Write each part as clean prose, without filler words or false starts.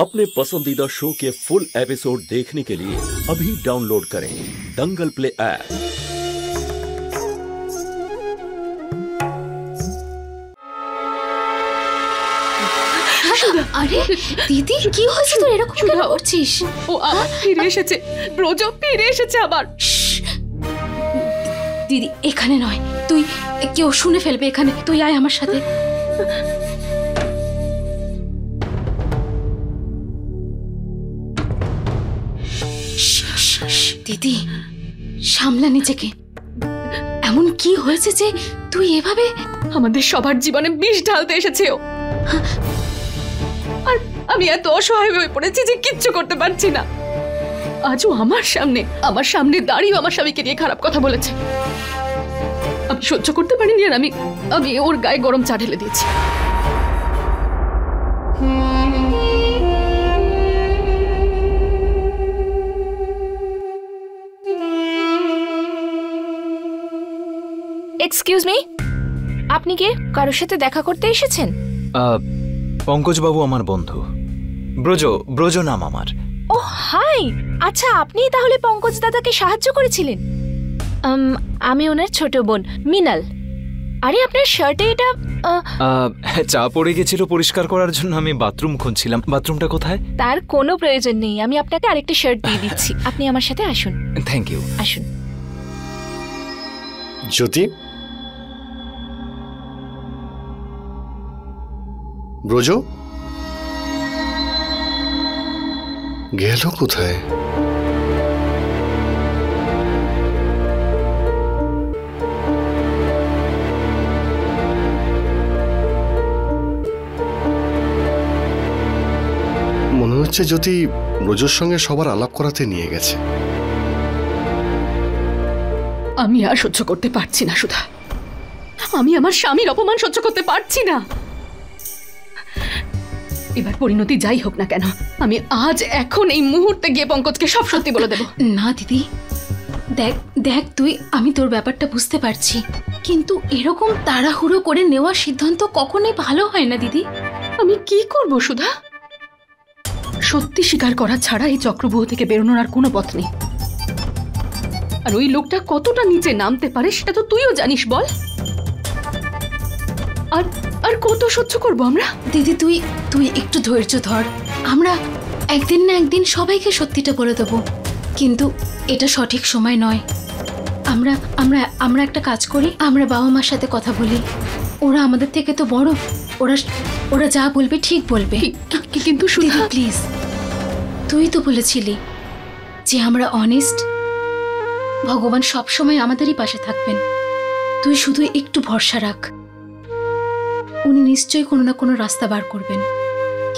अपने पसंदीदा शो के फुल एपिसोड देखने के लिए अभी डाउनलोड करें दंगल प्ले ऐप। আরে দিদি কি হয়েছে তোর এরকম কেন করছিস? ও আবার ফিরে এসেছে, ব্রজ ফিরে এসেছে আবার। দিদি এখানে নয়, তুই কেউ শুনে ফেলবে এখানে, তুই আয় আমার সাথে। দিদি সামলা নিজেকে, এমন কি হয়েছে যে তুই এভাবে আমাদের সবার জীবনে বিষ ঢালতে এসেছে ও, আর আমি এত অসহায় হয়ে পড়েছি যে কিচ্ছু করতে পারছি না। আজও আমার সামনে দাঁড়িয়ে আমার স্বামীকে নিয়ে খারাপ কথা বলেছে। আমি সহ্য করতে পারিনি, আর আমি ওর গায়ে গরম চা ঢেলে দিয়েছি। এক্সকিউজ মি, আপনি কে? কারোর সাথে দেখা করতে এসেছেন? পঙ্কজ বাবু আমার বন্ধু। ব্রজ নাম আমার। ও হাই, আচ্ছা আপনি তাহলে পঙ্কজ দাদাকে সাহায্য করেছিলেন? আমি ওনার ছোট বোন মিনাল। আরে আপনার শার্টে এটা চা পড়ে গেছিল, পরিষ্কার করার জন্য আমি বাথরুম খুঁজছিলাম। বাথরুমটা কোথায়? তার কোনো প্রয়োজন নেই, আমি আপনাকে আরেকটা শার্ট দিয়ে দিচ্ছি। আপনি আমার সাথে আসুন। Thank you. আসুন। জ্যোতি, ব্রজ গেল কোথায়? মনে হচ্ছে জ্যোতি ব্রজের সঙ্গে সবার আলাপ করাতে নিয়ে গেছে। আমি আর সহ্য করতে পারছি না সুধা, আমি আমার স্বামীর অপমান সহ্য করতে পারছি না। এবার পরিণতি যাই হোক না কেন, আমি আজ এখন এই মুহূর্তে গিয়ে পঙ্কজকে সব সত্যি বলে দেব। না দিদি, দেখ দেখ তুই, আমি তোর ব্যাপারটা বুঝতে পারছি, কিন্তু এরকম তাড়াহুড়ো করে নেওয়া সিদ্ধান্ত কখনোই ভালো হয় না দিদি। আমি কি করব সুধা? সত্যি স্বীকার করা ছাড়া এই চক্রব্যূহ থেকে বেরোনোর আর কোনো পথ নেই। আর ওই লোকটা কতটা নিচে নামতে পারে সেটা তো তুইও জানিস, বল। আর কত সহ্য করবো আমরা? দিদি তুই তুই একটু ধৈর্য ধর, আমরা একদিন না একদিন সবাইকে সত্যিটা বলে দেবো, কিন্তু এটা সঠিক সময় নয়। আমরা আমরা আমরা একটা কাজ করি, আমরা বাবা মার সাথে কথা বলি, ওরা আমাদের থেকে তো বড়, ওরা যা বলবে ঠিক বলবে। কিন্তু দিদি প্লিজ, তুই তো বলেছিলি যে আমরা অনেস্ট, ভগবান সবসময় আমাদেরই পাশে থাকবেন। তুই শুধু একটু ভরসা রাখ, উনি নিশ্চয়ই কোনো না কোনো রাস্তা বার করবেন।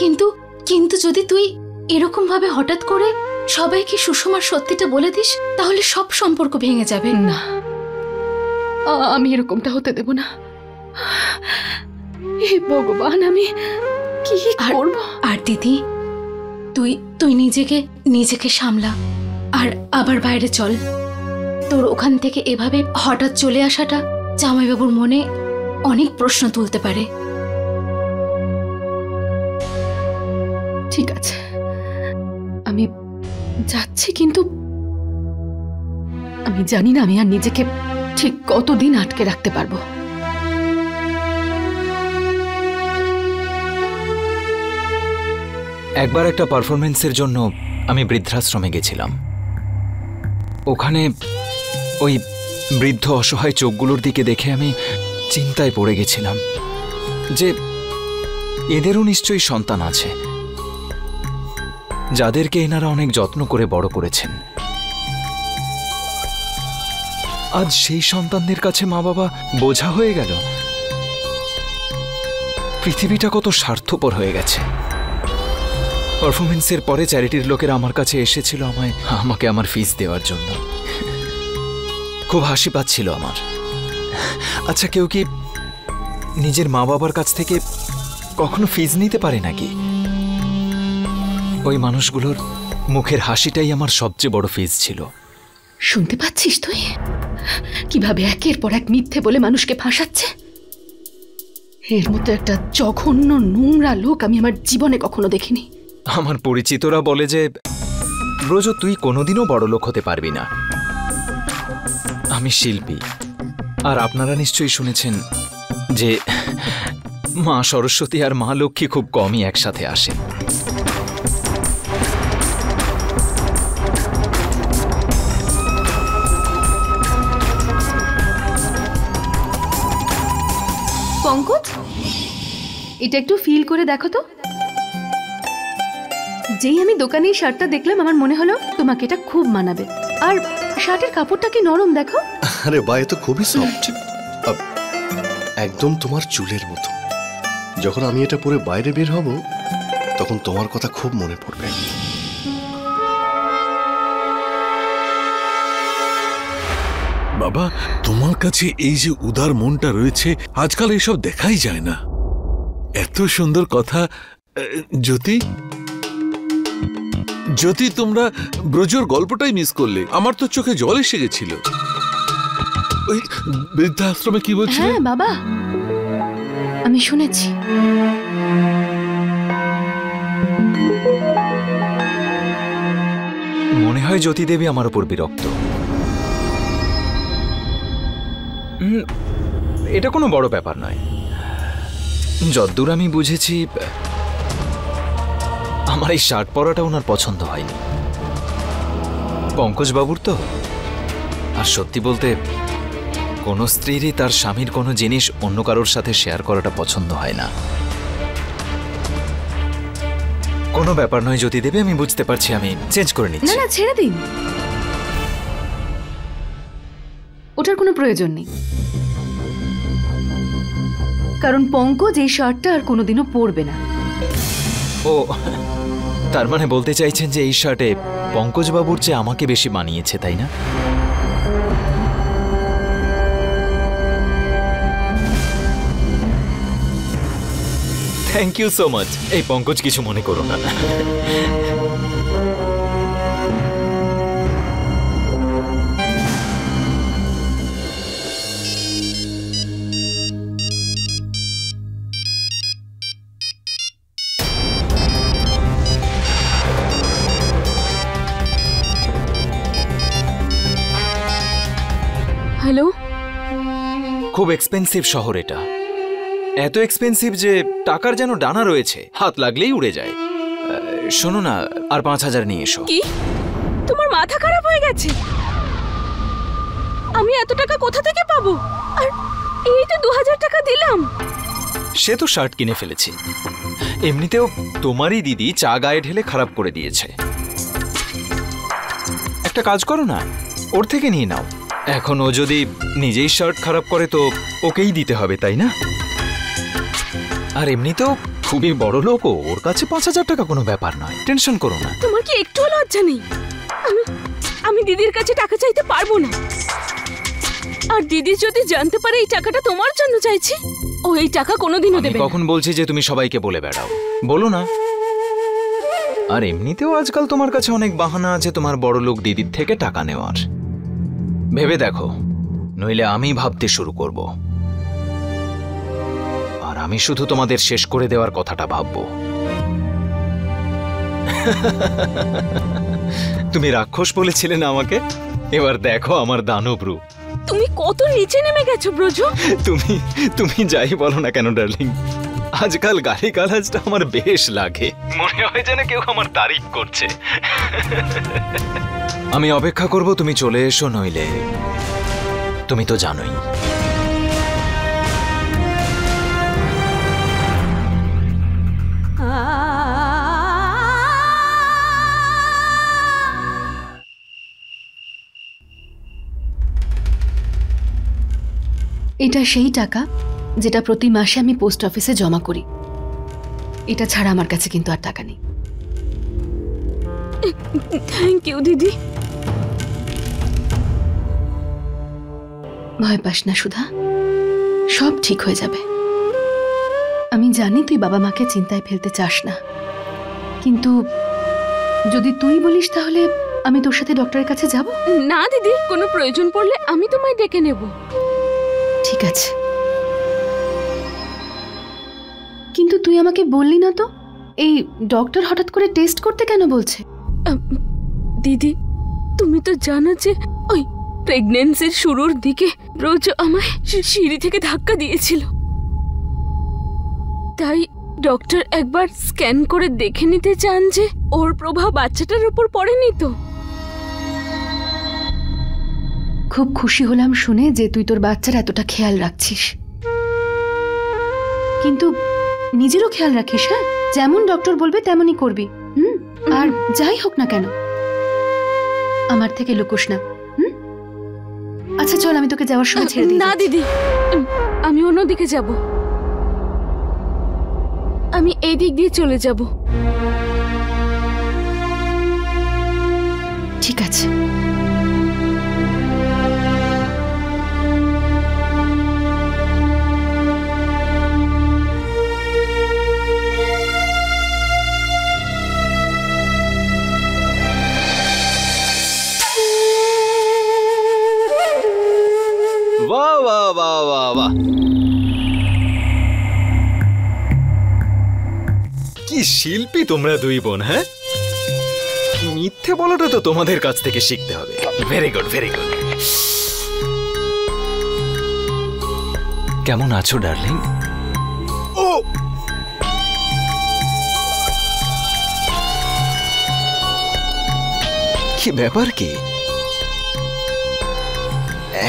কিন্তু কিন্তু যদি তুই এরকম ভাবে হঠাৎ করে সবাইকে সুষমার সত্যিটা বলে দিস, তাহলে সব সম্পর্ক ভেঙে যাবে। না, আমি এরকমটা হতে দেব না। হে ভগবান, আমি কি করব? আর দিদি তুই তুই নিজেকে সামলা, আর আবার বাইরে চল। তোর ওখান থেকে এভাবে হঠাৎ চলে আসাটা জামাইবাবুর মনে অনেক প্রশ্ন তুলতে পারে। ঠিক আছে, আমি যাচ্ছি, কিন্তু আমি জানি না আমি আর নিজেকে ঠিক কতদিন আটকে রাখতে পারবো। একবার একটা পারফরমেন্সের জন্য আমি বৃদ্ধাশ্রমে গেছিলাম। ওখানে ওই বৃদ্ধ অসহায় চোখগুলোর দিকে দেখে আমি চিন্তায় পড়ে গেছিলাম যে এদেরও নিশ্চয়ই সন্তান আছে, যাদেরকে এনারা অনেক যত্ন করে বড় করেছেন। আজ সেই সন্তানদের কাছে মা বাবা বোঝা হয়ে গেল। পৃথিবীটা কত স্বার্থপর হয়ে গেছে। পারফরমেন্সের পরে চ্যারিটির লোকেরা আমার কাছে এসেছিল আমাকে আমার ফিস দেওয়ার জন্য। খুব হাসি পাচ্ছিল আমার। আচ্ছা, কেউ কি নিজের মা বাবার কাছ থেকে কখনো ফিস নিতে পারে নাকি? ওই মানুষগুলোর মুখের হাসিটাই আমার সবচেয়ে বড় ফিস ছিল। শুনতে পাচ্ছিস তুই কিভাবে একের পর এক মিথ্যে বলে মানুষকে ফাঁসাচ্ছে? এর মতো একটা জঘন্য নোংরা লোক আমি আমার জীবনে কখনো দেখিনি। আমার পরিচিতরা বলে যে ব্রজ তুই কোনোদিনও বড়লোক হতে পারবি না। আমি শিল্পী, আর আপনারা নিশ্চয়ই শুনেছেন যে মা সরস্বতী আর মা লক্ষ্মী খুব কমই একসাথে আসে। পঙ্কজ, এটা একটু ফিল করে দেখো তো। যেই আমি দোকানে এই শার্টটা দেখলাম আমার মনে হলো তোমাকে এটা খুব মানাবে। আর শার্টের কাপড়টা কি নরম দেখো। আরে বা, এ তো খুবই সফট, একদম তোমার চুলের মতো। যখন আমি এটা পরে বাইরে বের হব তখন তোমার কথা খুব মনে পড়বে। বাবা, তোমার কাছে এই যে উদার মনটা রয়েছে, আজকাল এসব দেখাই যায় না। এত সুন্দর কথা। জ্যোতি, জ্যোতি, তোমরা ব্রজর গল্পটাই মিস করলে। আমার তো চোখে জল এসে গেছিল। ওই বৃদ্ধাশ্রমে কি বলছিলে? হ্যাঁ বাবা, আমি শুনেছি। মনে হয় জ্যোতি দেবী আমার উপর বিরক্ত। এটা কোনো বড় ব্যাপার নয়। যদ্দূর আমি বুঝেছি, আমার এই শার্ট পরাটা ওনার পছন্দ হয়নি। পঙ্কজবাবুর তো। আর সত্যি বলতে, কোনো স্ত্রীরই তার স্বামীর কোনো জিনিস অন্য কারোর সাথে শেয়ার করাটা পছন্দ হয় না। কোনো ব্যাপার নয় জ্যোতি দেবী, আমি বুঝতে পারছি, আমি চেঞ্জ করে না নিচ্ছি। না, ছেড়ে দিন, ওটার কোনো প্রয়োজন নেই। কারণ পঙ্কজ এই শার্টটা আর কোনোদিনও পরবে না। ও, তার মানে বলতে চাইছেন যে এই শার্টে পঙ্কজবাবুর চেয়ে আমাকে বেশি মানিয়েছে, তাই না? Thank you so much. এই পঙ্কজ, কিছু মনে করো না। হ্যালো, খুব এক্সপেন্সিভ শহর এটা। এত এক্সপেন্সিভ যে টাকার যেন ডানা রয়েছে, হাত লাগলেই উড়ে যায়। শোনো না, আর ৫,০০০ নিয়ে এসো। কি? তোমার মাথা খারাপ হয়ে গেছে? আমি এত টাকা কোথা থেকে পাবো? আর এই তো ২০০০ টাকা দিলাম। সে তো শার্ট কিনে ফেলেছি। এমনিতেও তোমারই দিদি চা গায়ে ঢেলে খারাপ করে দিয়েছে। একটা কাজ করো না, ওর থেকে নিয়ে নাও। এখন ও যদি নিজেই শার্ট খারাপ করে তো ওকেই দিতে হবে, তাই না? আর এমনিতেও খুবই বড় লোক, ওর কাছে ৫,০০০ টাকা কোনো ব্যাপার নয়। টেনশন করো না। তোমার কি একটু লজ্জা নেই? আমি দিদির কাছে টাকা চাইতে পারবো না। আর দিদি যদি জানতে পারে এই টাকাটা তোমার জন্য চাইছি, ও এই টাকা কোনোদিনও আমি দেবে না। কখন বলছি যে তুমি সবাইকে বলে বেড়াও? বলো না। আর এমনিতেও আজকাল তোমার কাছে অনেক বাহানা আছে তোমার বড় লোক দিদির থেকে টাকা নেওয়ার। ভেবে দেখো, নইলে আমি ভাবতে শুরু করব। আর আমি শুধু তোমাদের শেষ করে দেওয়ার কথাটা ভাববো। তুমি রাক্ষস বলেছিলে না আমাকে? এবার দেখো আমার দানব রূপ। তুমি কত নিচে নেমে গেছো ব্রজ। তুমি যাই বলো না কেন ডার্লিং, আজকাল গালিগালাজটা আমার বেশ লাগে। মনে হয় যেন কেউ আমার তারিফ করছে। আমি অপেক্ষা করব তুমি চলে এসো, নইলে তুমি তো জানোই। এটা সেই টাকা যেটা প্রতি মাসে আমি পোস্ট অফিসে জমা করি। এটা ছাড়া আমার কাছে কিন্তু আর টাকা নেই। থ্যাংক ইউ দিদি। ভয় পাস না সুধা, সব ঠিক হয়ে যাবে। আমি জানি তুই বাবা মাকে চিন্তায় ফেলতে চাস না, কিন্তু যদি তুই বলিস তাহলে আমি তোর সাথে ডক্টরের কাছে যাব। না দিদি, কোনো প্রয়োজন পড়লে আমি তোমায় ডেকে নেব। ঠিক আছে, কিন্তু তুই আমাকে বললি না তো এই ডক্টর হঠাৎ করে টেস্ট করতে কেন বলছে? দিদি, তুমি তো জানো যে ওই প্রেগন্যান্সির শুরুর দিকে রোজ আমায় সিঁড়ি থেকে ধাক্কা দিয়েছিল, তাই ডক্টর একবার স্ক্যান করে দেখে নিতে চান যে ওর প্রভাব বাচ্চাটার উপর পড়েনি তো। খুব খুশি হলাম শুনে যে তুই তোর বাচ্চার এতটা খেয়াল রাখছিস, কিন্তু নিজেরও খেয়াল রাখিস। হ্যাঁ, যেমন ডক্টর বলবে তেমনই করবি। আর যাই হোক না কেন আমার থেকে লুকোস না। আচ্ছা চল, আমি তোকে যাওয়ার সময় ছেড়ে দিই। না দিদি, আমি অন্যদিকে যাব, আমি এই দিক দিয়ে চলে যাব। ঠিক আছে। বাহ বাহ বাহ বাহ বাহ, কি শিল্পী তোমরা দুই বোন। হ্যাঁ, মিথ্যে বলাটা তো তোমাদের কাছ থেকে শিখতে হবে। Very good, very good. কেমন আছো ডার্লিং? ও কি ব্যাপার, কি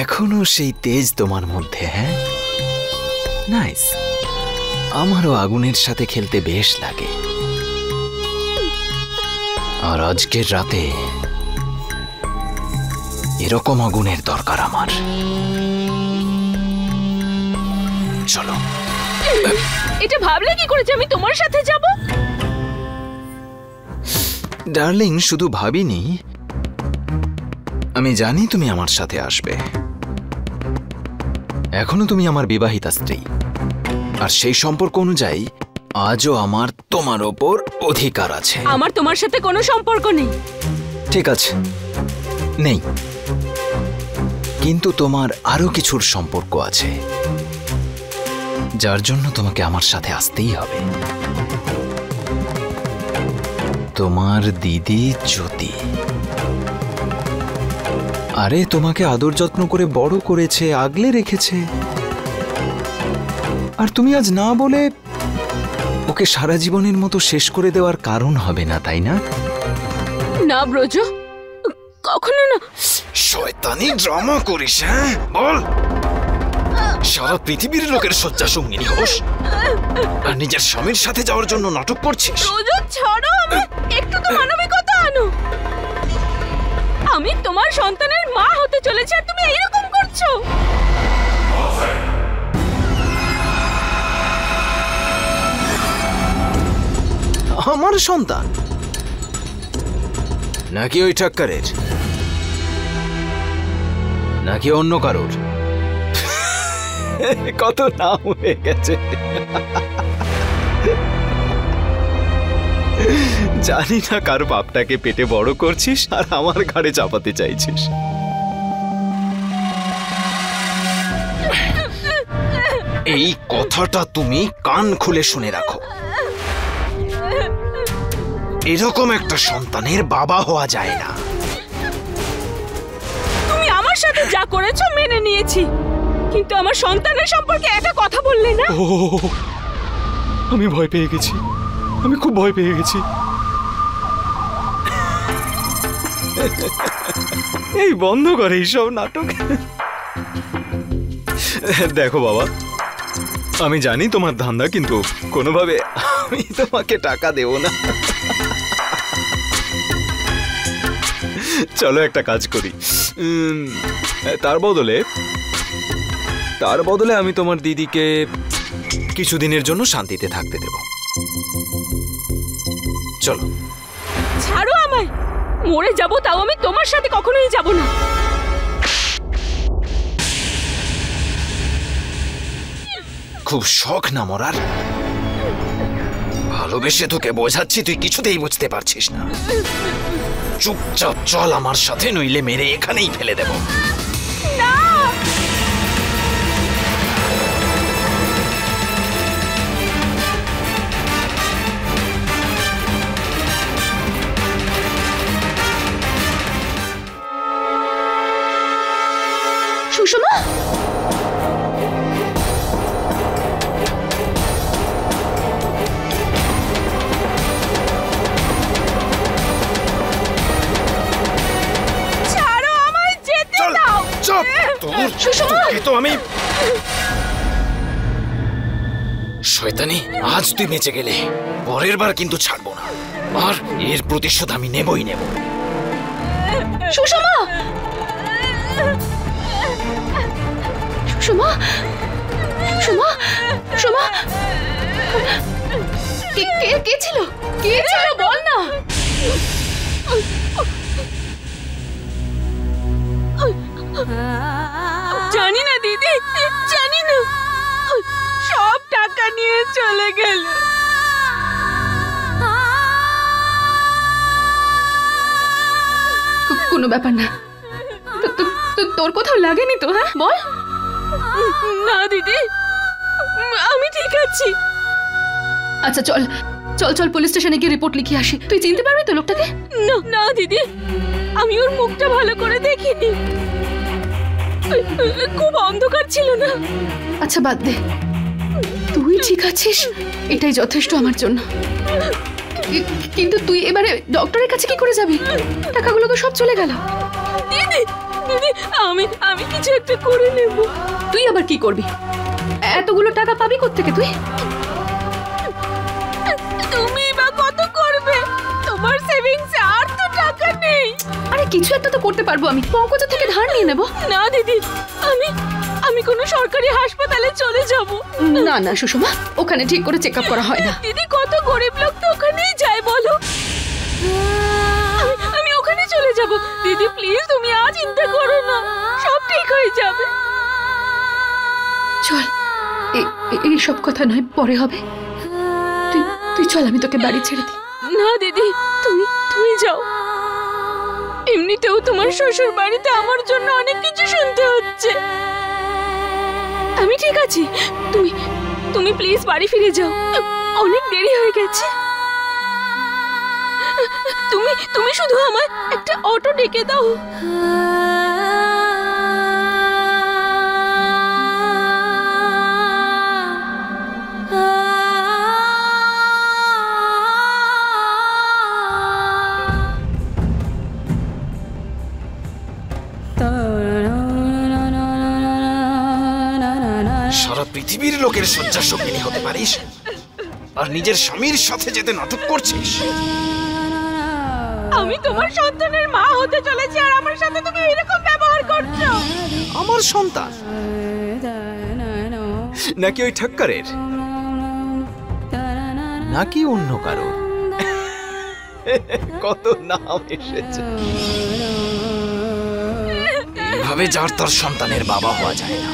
এখনো সেই তেজ তোমার মধ্যে? হ্যাঁ, নাইস। আমারও আগুনের সাথে খেলতে বেশ লাগে, আর আজকের রাতে এরকম আগুনের দরকার আমার। চলো। এটা ভাবলে কি করে যে আমি তোমার সাথে যাব? ডার্লিং, শুধু ভাবিনি, আমি জানি তুমি আমার সাথে আসবে। এখনো তুমি আমার বিবাহিতা স্ত্রী, আর সেই সম্পর্ক অনুযায়ী আজও আমার তোমার ওপর অধিকার আছে। আমার তোমার সাথে কোনো সম্পর্ক নেই। ঠিক আছে, নেই, কিন্তু তোমার আরো কিছুর সম্পর্ক আছে, যার জন্য তোমাকে আমার সাথে আসতেই হবে। তোমার দিদি জ্যোতি। আরে, তোমাকে আদর যত্ন করে বড় করেছে, আগলে রেখেছে, আর তুমি আজ না বলে ওকে সারা জীবনের মতো শেষ করে দেওয়ার কারণ হবে না, তাই না? না ব্রজ, কখনো না। শয়তানি ড্রামা করিস? হ্যাঁ, বল। সারা পৃথিবীর লোকের শয্যা সঙ্গিনী হোস, আর নিজের স্বামীর সাথে যাওয়ার জন্য নাটক করছিস? ব্রজ, ছাড়ো আমায়, একটু তো মানবিকতা আনো। আমি তোমার সন্তানের মা হতে চলেছি, আর তুমি এইরকম করছো। আমার সন্তান নাকি ওই ঠাক্কারের, নাকি অন্য কারোর? কত নাম হয়ে গেছে। জানি না কার বাপটাকে পেটে বড় করছিস আর আমার ঘাড়ে চাপাতে চাইছিস। এই কথাটা তুমি কান খুলে শুনে রাখো, এরকম একটা সন্তানের বাবা হওয়া যায় না। তুমি আমার সাথে যা করেছো মেনে নিয়েছি, কিন্তু আমার সন্তানের সম্পর্কে একটা কথা বললে না। ও, আমি ভয় পেয়ে গেছি, আমি খুব ভয় পেয়ে গেছি। এই বন্ধ করে এইসব নাটক। দেখো বাবা, আমি জানি তোমার ধান্দা, কিন্তু কোনোভাবে আমি তোমাকে টাকা দেব না। চলো একটা কাজ করি, তার বদলে আমি তোমার দিদিকে কিছুদিনের জন্য শান্তিতে থাকতে দেব। চলো। ছাড়ো আমায়, মরে যাবো তাও আমি তোমার সাথে কখনোই যাব না। খুব শখ না মরার? ভালোবেসে তোকে বোঝাচ্ছি, তুই কিছুতেই বুঝতে পারছিস না। চুপচাপ চল আমার সাথে, নইলে মেরে এখানেই ফেলে দেব। না, তোকে তো আমি শয়তানি, আজ তুই বেঁচে গেলে পরের বার কিন্তু ছাড়বো না, আর এর প্রতিশোধ আমি নেবই নেব। সুষমা, সুষমা, সুষমা, সুষমা, কে ছিল? কে ছিল বল না। জানি না দিদি, জানি না, সব টাকা নিয়ে চলে গেল। কোনো ব্যাপার না, তোর কোথাও লাগেনি তো? হ্যাঁ বল। না দিদি, আমি ঠিক আছি। আচ্ছা চল চল চল পুলিশ স্টেশনে গিয়ে রিপোর্ট লিখে আসি। তুই চিনতে পারবি তো লোকটাকে? না না দিদি, আমি ওর মুখটা ভালো করে দেখিনি, খুব অন্ধকার ছিল না। আচ্ছা বাদ দে, তুই ঠিক আছিস এটাই যথেষ্ট আমার জন্য। কিন্তু তুই এবারে ডক্টরের কাছে কি করে যাবি? টাকাগুলো তো সব চলে গেল। দিদি দিদি, আমি কিছু একটা করে নেব। তুই আবার কি করবি? এতগুলো টাকা পাবি কোত্থেকে তুই? তুমি বা কত করবে? তোমার সেভিংসে আর তো টাকা নেই। আরে কিছু একটা তো করতে পারবো আমি, পঙ্কজ থেকে ধার নিয়ে নেব। না দিদি, আমি কোনো সরকারি হাসপাতালে চলে যাব। না না সুষমা, ওখানে ঠিক করে চেকআপ করা হয় না। দিদি, কত গরিব লোক তো ওখানেই যায় বলো। আমি ওখানে চলে যাব। দিদি প্লিজ, তুমি আর চিন্তা করো না, সব ঠিক হয়ে যাবে। চল, এই সব কথা নয়, পরে হবে। তুই চল, আমি তোকে বাড়ি ছেড়ে দিই। না দিদি, তুমি যাও। এমনিতেও তোমার শ্বশুর বাড়িতে আমার জন্য অনেক কিছু শুনতে হচ্ছে। আমি ঠিক আছি, তুমি প্লিজ বাড়ি ফিরে যাও, অনেক দেরি হয়ে গেছে। তুমি শুধু আমার একটা অটো ডেকে দাও। সারা পৃথিবীর লোকের শয্যা সঙ্গিনী হতে পারিস, আর নিজের স্বামীর সাথে যেতে নাটক করছিস। আমি তোমার সন্তানের মা হতে চলেছি, আর আমার সাথে তুমি এরকম ব্যবহার করছো। আমার সন্তান নাকি ওই ঠক্করের, নাকি অন্য কারো? কত নাম এসেছে। এইভাবে যার তার সন্তানের বাবা হওয়া যায় না।